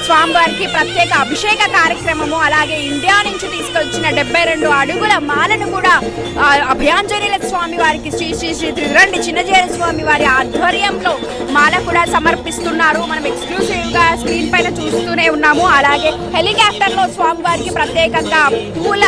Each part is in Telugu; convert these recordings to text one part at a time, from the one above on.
స్వామివారికి ప్రత్యేక అభిషేక కార్యక్రమము, అలాగే ఇండియా నుంచి తీసుకొచ్చిన 72 అడుగుల మాలను కూడా అభయాంజనేయుల స్వామి వారికి శ్రీ శ్రీ శ్రీ త్రిదండి చిన్నజీయర స్వామి వారి ఆధ్వర్యంలో మాల కూడా సమర్పిస్తున్నారు. మనం ఎక్స్క్లూసివ్ గా స్క్రీన్ పైన చూస్తూనే ఉన్నాము. అలాగే హెలికాప్టర్ లో స్వామివారికి ప్రత్యేకంగా పూల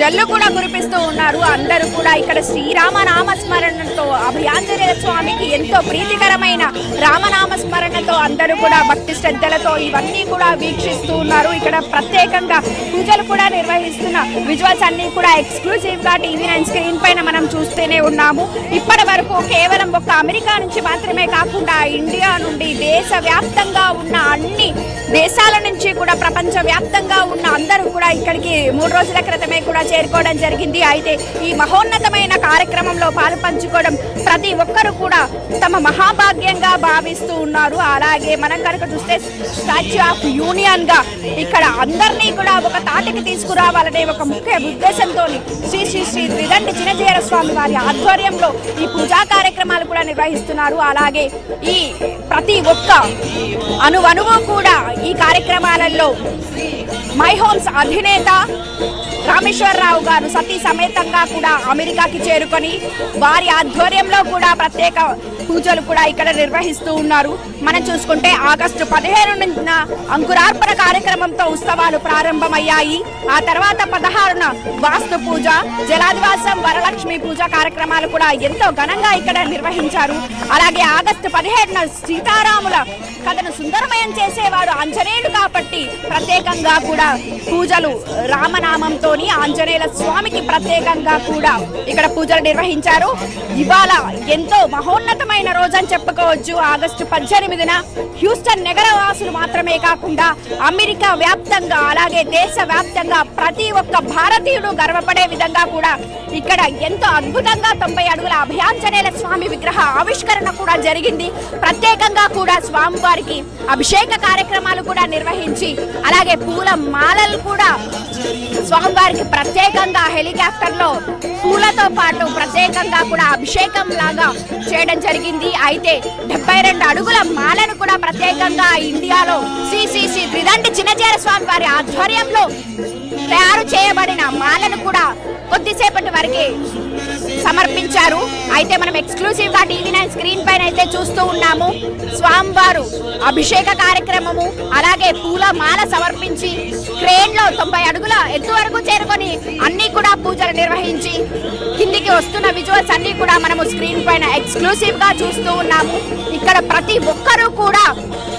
జల్లు కూడా కురిపిస్తూ ఉన్నారు. అందరూ కూడా ఇక్కడ శ్రీరామ నామస్మరణతో అభయాంజనేయ స్వామికి ఎంతో ప్రీతికరమైన రామనామ స్మరణతో అందరూ కూడా భక్తి శ్రద్ధలతో ఇవన్నీ కూడా వీక్షిస్తూ ఉన్నారు. ఇక్కడ ప్రత్యేకంగా పూజలు కూడా నిర్వహిస్తున్న విజువల్స్ అన్ని కూడా ఎక్స్క్లూసివ్ గా TV9 స్క్రీన్ పైన మనం చూస్తూనే ఉన్నాము. ఇప్పటి వరకు కేవలం ఒక్క అమెరికా నుంచి మాత్రమే కాకుండా ఇండియా నుండి దేశవ్యాప్తంగా ఉన్న అన్ని దేశాల నుంచి కూడా ప్రపంచ వ్యాప్తంగా ఉన్న అందరూ కూడా ఇక్కడికి 3 రోజుల క్రితమే కూడా చేరుకోవడం జరిగింది. అయితే ఈ మహోన్నతమైన కార్యక్రమంలో పాలు పంచుకోవడం ప్రతి ఒక్కరు కూడా తమ మహాభాగ్యంగా భావిస్తూ ఉన్నారు. అలాగే మనం కనుక చూస్తే స్టాచ్యూ ఆఫ్ యూనియన్ గా ఇక్కడ అందరినీ కూడా ఒక తాటికి తీసుకురావాలనే ఒక ముఖ్య ఉద్దేశంతో శ్రీ శ్రీ శ్రీ త్రిదండి చిన్నజీయర స్వామి వారి ఆధ్వర్యంలో ఈ పూజా కార్యక్రమాలు కూడా నిర్వహిస్తున్నారు. అలాగే ఈ ప్రతి ఒక్క అణువణువు కూడా ఈ కార్యక్రమాలలో మై హోమ్స్ అధినేత రామేశ్వరరావు గారు సతీ సమేతంగా కూడా అమెరికాకి చేరుకొని వారి ఆధ్వర్యంలో కూడా ప్రత్యేక పూజలు కూడా ఇక్కడ నిర్వహిస్తూ ఉన్నారు. మనం చూసుకుంటే ఆగస్టు 15న అంకురార్పణ కార్యక్రమంతో ఉత్సవాలు ప్రారంభమయ్యాయి. ఆ తర్వాత 16న వాస్తు పూజ, జలాదివాసం, వరలక్ష్మి పూజ కార్యక్రమాలు కూడా ఎంతో ఘనంగా ఇక్కడ నిర్వహించారు. అలాగే ఆగస్టు 17న సీతారాముల కథను సుందరమయం చేసేవారు ఆంజనేయుడు కాబట్టి ప్రత్యేకంగా కూడా పూజలు రామనామంతో ఆంజనేయుల స్వామికి ప్రత్యేకంగా కూడా ఇక్కడ పూజలు నిర్వహించారు. ఇవాళ ఎంతో మహోన్నతమైన రోజు అని చెప్పుకోవచ్చు. ఆగస్టు 18న హ్యూస్టన్ నగరవాసులు మాత్రమే కాకుండా అమెరికా వ్యాప్తంగా అలాగే దేశ వ్యాప్తంగా ప్రతి ఒక్క భారతీయుడు గర్వపడే విధంగా కూడా ఇక్కడ ఎంతో అద్భుతంగా 90 అడుగుల అభయాంజనేయుల స్వామి విగ్రహ ఆవిష్కరణ కూడా జరిగింది. ప్రత్యేకంగా కూడా స్వామివారికి అభిషేక కార్యక్రమాలు కూడా నిర్వహించి అలాగే పూల మాలలు కూడా స్వామివారికి ప్రత్యేకంగా హెలికాప్టర్ లో పూలతో పాటు ప్రత్యేకంగా కూడా అభిషేకం లాగా చేయడం జరిగింది. అయితే 72 అడుగుల మాలను కూడా ప్రత్యేకంగా ఇండియాలో శ్రీ శ్రీ శ్రీ త్రిదండి చిన్నజీయర స్వామి వారి ఆధ్వర్యంలో తయారు చేయబడిన మాలను కూడా కొద్దిసేపటి వరకే సమర్పించారు. అయితే మనం ఎక్స్క్లూసివ్ గా TV9 స్క్రీన్ పైన అయితే చూస్తూ ఉన్నాము. స్వామివారు అభిషేక కార్యక్రమము అలాగే పూల మాల సమర్పించి క్రేన్ లో 90 అడుగుల ఎత్తు వరకు చేరుకొని అన్ని కూడా పూజలు నిర్వహించి కిందికి వస్తున్న విజువల్స్ అన్ని కూడా మనము స్క్రీన్ పైన ఎక్స్క్లూసివ్ గా చూస్తూ ఉన్నాము. ఇక్కడ ప్రతి ఒక్కరూ కూడా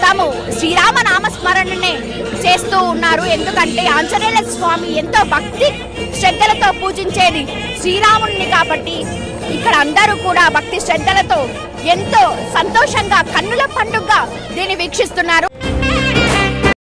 తాము శ్రీరామ నామస్మరణనే చేస్తూ ఉన్నారు. ఎందుకంటే ఆంజనేయ స్వామి ఎంతో భక్తి శ్రద్ధలతో పూజించేది శ్రీరాముడిని కాబట్టి ఇక్కడ అందరూ కూడా భక్తి శ్రద్ధలతో ఎంతో సంతోషంగా కన్నుల పండుగగా దీన్ని వీక్షిస్తున్నారు.